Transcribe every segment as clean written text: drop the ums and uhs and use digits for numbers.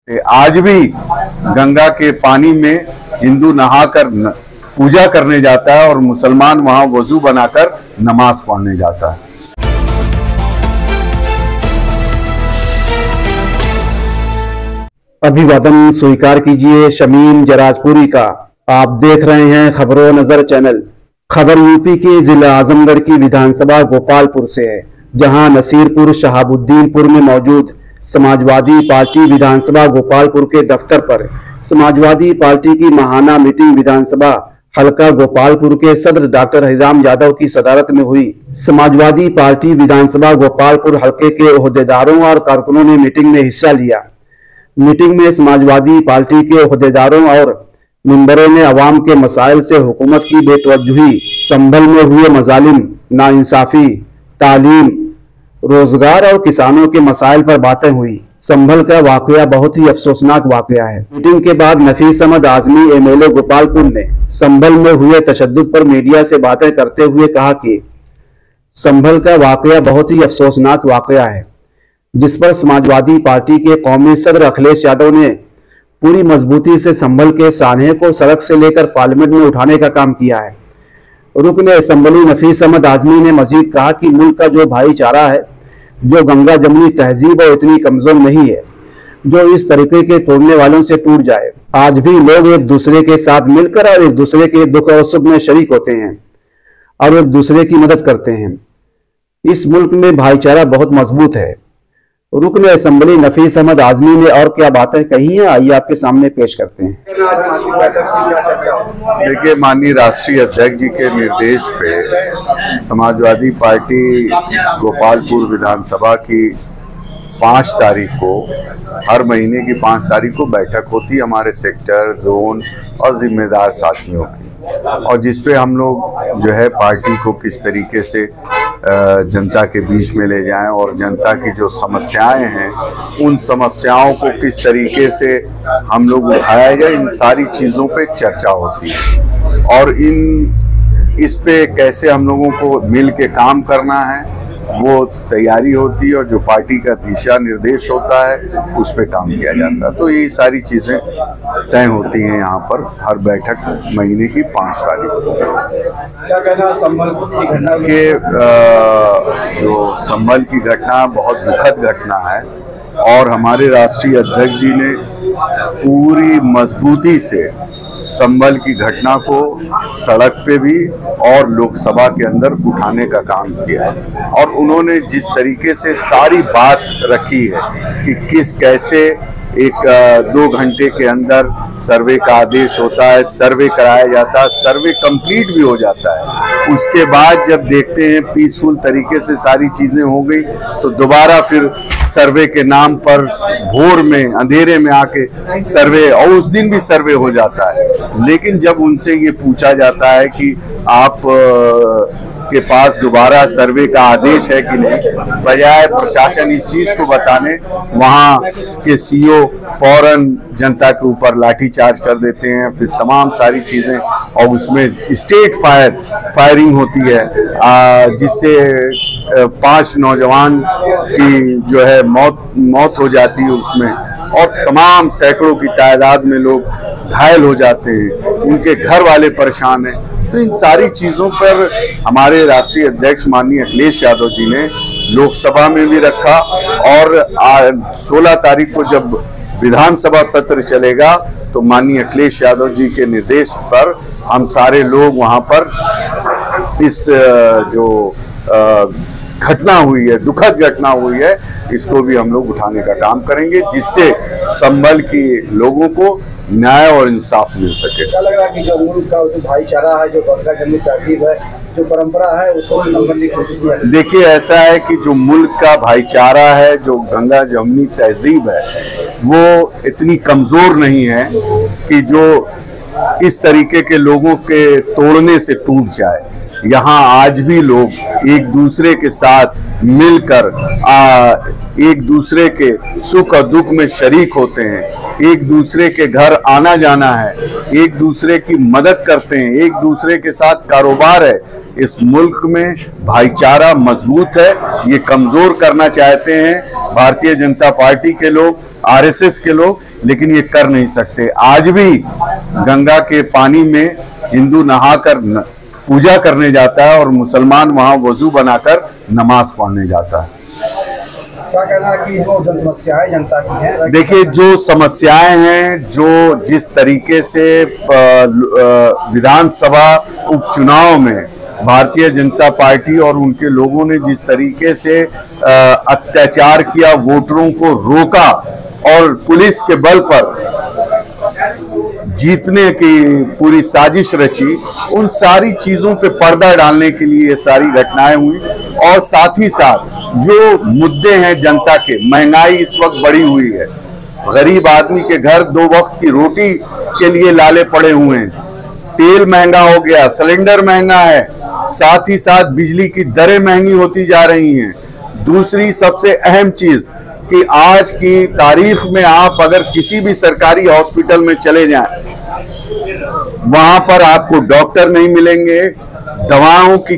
आज भी गंगा के पानी में हिंदू नहाकर पूजा करने जाता है और मुसलमान वहां वजू बनाकर नमाज पढ़ने जाता है। अभिवादन स्वीकार कीजिए शमीम जराजपुरी का। आप देख रहे हैं खबरों नजर चैनल। खबर यूपी के जिला आजमगढ़ की विधानसभा गोपालपुर से है, जहां नसीरपुर शहाबुद्दीनपुर में मौजूद समाजवादी पार्टी विधानसभा गोपालपुर के दफ्तर पर समाजवादी पार्टी की महाना मीटिंग विधानसभा हल्का गोपालपुर के सदर डॉक्टर हरिराम यादव की सदारत में हुई। समाजवादी पार्टी विधानसभा गोपालपुर हल्के के ओहदेदारों और कारकुनों ने मीटिंग में हिस्सा लिया। मीटिंग में समाजवादी पार्टी के ओहदेदारों और मेंबरों ने अवाम के मसाइल से हुकूमत की बेतवज्जुही, संभल में हुए मजालिम, नाइंसाफी, तालीम, रोजगार और किसानों के मसाइल पर बातें हुई। संभल का वाकया बहुत ही अफसोसनाक वाकया है। मीटिंग के बाद नफीस अहमद आजमी एमएलए गोपालपुर ने संभल में हुए तशद्दुद पर मीडिया से बातें करते हुए कहा कि संभल का वाकया बहुत ही अफसोसनाक वाकया है, जिस पर समाजवादी पार्टी के कौमी सदर अखिलेश यादव ने पूरी मजबूती से संभल के सान्हे को सड़क से लेकर पार्लियामेंट में उठाने का काम किया है। रुकन असेंबली नफीस अहमद आजमी ने मजीद कहा कि मुल्क का जो भाईचारा है, जो गंगा जमुनी तहजीब है, इतनी कमजोर नहीं है जो इस तरीके के तोड़ने वालों से टूट जाए। आज भी लोग एक दूसरे के साथ मिलकर और एक दूसरे के दुख और सुख में शरीक होते हैं और एक दूसरे की मदद करते हैं। इस मुल्क में भाईचारा बहुत मजबूत है। रुकन असेंबली नफीस अहमद आजमी ने और क्या बातें कही हैं, आइए आपके सामने पेश करते हैं। देखिए, माननीय राष्ट्रीय अध्यक्ष जी के निर्देश पे समाजवादी पार्टी गोपालपुर विधानसभा की 5 तारीख को, हर महीने की 5 तारीख को बैठक होती है हमारे सेक्टर, जोन और जिम्मेदार साथियों की, और जिसपे हम लोग जो है पार्टी को किस तरीके से जनता के बीच में ले जाएं और जनता की जो समस्याएं हैं उन समस्याओं को किस तरीके से हम लोग उठाया जाए, इन सारी चीज़ों पे चर्चा होती है और इस पे कैसे हम लोगों को मिल के काम करना है वो तैयारी होती है और जो पार्टी का दिशा निर्देश होता है उस पे काम किया जाता है। तो ये सारी चीज़ें तय होती हैं यहाँ पर हर बैठक महीने की 5 तारीख को। क्या कहना संभल की घटना के जो संभल की घटना बहुत दुखद घटना है और हमारे राष्ट्रीय अध्यक्ष जी ने पूरी मजबूती से संभल की घटना को सड़क पे भी और लोकसभा के अंदर उठाने का काम किया और उन्होंने जिस तरीके से सारी बात रखी है कि कैसे 1-2 घंटे के अंदर सर्वे का आदेश होता है, सर्वे कराया जाता है, सर्वे कंप्लीट भी हो जाता है। उसके बाद जब देखते हैं पीसफुल तरीके से सारी चीज़ें हो गई तो दोबारा फिर सर्वे के नाम पर भोर में अंधेरे में आके सर्वे, और उस दिन भी सर्वे हो जाता है। लेकिन जब उनसे ये पूछा जाता है कि आप के पास दोबारा सर्वे का आदेश है कि नहीं, बजाय प्रशासन इस चीज को बताने वहाँ के सीओ फौरन जनता के ऊपर लाठीचार्ज कर देते हैं, फिर तमाम सारी चीजें, और उसमें स्टेट फायरिंग होती है जिससे 5 नौजवान की जो है मौत हो जाती है उसमें, और तमाम सैकड़ों की तादाद में लोग घायल हो जाते हैं, उनके घर वाले परेशान हैं। तो इन सारी चीज़ों पर हमारे राष्ट्रीय अध्यक्ष माननीय अखिलेश यादव जी ने लोकसभा में भी रखा और 16 तारीख को जब विधानसभा सत्र चलेगा तो माननीय अखिलेश यादव जी के निर्देश पर हम सारे लोग वहां पर इस जो घटना हुई है, दुखद घटना हुई है, इसको भी हम लोग उठाने का काम करेंगे जिससे संभल की लोगों को न्याय और इंसाफ मिल सके। क्या लग रहा है कि जो मुल्क का जो भाईचारा है, जो गंगा जमुनी तहजीब है, जो परंपरा है, उसको संबंधित है? देखिए, ऐसा है कि जो मुल्क का भाईचारा है, जो गंगा जमुनी तहजीब है, वो इतनी कमजोर नहीं है कि जो इस तरीके के लोगों के तोड़ने से टूट जाए। यहाँ आज भी लोग एक दूसरे के साथ मिलकर एक दूसरे के सुख और दुख में शरीक होते हैं एक दूसरे के घर आना जाना है, एक दूसरे की मदद करते हैं, एक दूसरे के साथ कारोबार है। इस मुल्क में भाईचारा मजबूत है, ये कमजोर करना चाहते हैं भारतीय जनता पार्टी के लोग, आरएसएस के लोग, लेकिन ये कर नहीं सकते। आज भी गंगा के पानी में हिंदू नहाकर पूजा करने जाता है और मुसलमान वहां वजू बनाकर नमाज पढ़ने जाता है। क्या कहना है कि वो जन समस्याएं जनता की हैं? देखिए, जो समस्याएं हैं, जो जिस तरीके से विधानसभा उपचुनाव में भारतीय जनता पार्टी और उनके लोगों ने जिस तरीके से अत्याचार किया, वोटरों को रोका और पुलिस के बल पर जीतने की पूरी साजिश रची, उन सारी चीजों पे पर्दा डालने के लिए ये सारी घटनाएं हुई। और साथ ही साथ जो मुद्दे हैं जनता के, महंगाई इस वक्त बढ़ी हुई है, गरीब आदमी के घर 2 वक्त की रोटी के लिए लाले पड़े हुए हैं, तेल महंगा हो गया, सिलेंडर महंगा है, साथ ही साथ बिजली की दरें महंगी होती जा रही हैं। दूसरी सबसे अहम चीज कि आज की तारीख में आप अगर किसी भी सरकारी हॉस्पिटल में चले जाएं, वहां पर आपको डॉक्टर नहीं मिलेंगे, दवाओं की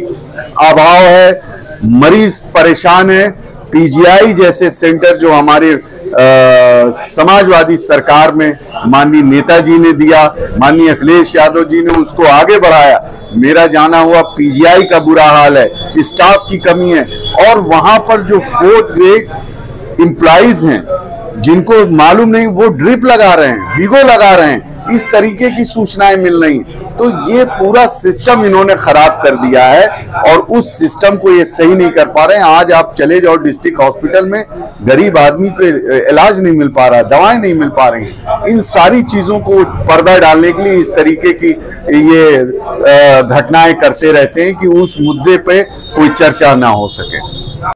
अभाव है, मरीज परेशान है। पीजीआई जैसे सेंटर जो हमारे समाजवादी सरकार में माननीय नेताजी ने दिया, माननीय अखिलेश यादव जी ने उसको आगे बढ़ाया, मेरा जाना हुआ पीजीआई का बुरा हाल है, स्टाफ की कमी है। और वहां पर जो 4th ग्रेड एम्प्लॉइज हैं जिनको मालूम नहीं, वो ड्रिप लगा रहे हैं, वीगो लगा रहे हैं, इस तरीके की सूचनाएं मिल रही। तो ये पूरा सिस्टम इन्होंने खराब कर दिया है और उस सिस्टम को ये सही नहीं कर पा रहे हैं। आज आप चले जाओ डिस्ट्रिक्ट हॉस्पिटल में, गरीब आदमी को इलाज नहीं मिल पा रहा, दवाएं नहीं मिल पा रही। इन सारी चीजों को पर्दा डालने के लिए इस तरीके की ये घटनाएं करते रहते हैं कि उस मुद्दे पे कोई चर्चा ना हो सके।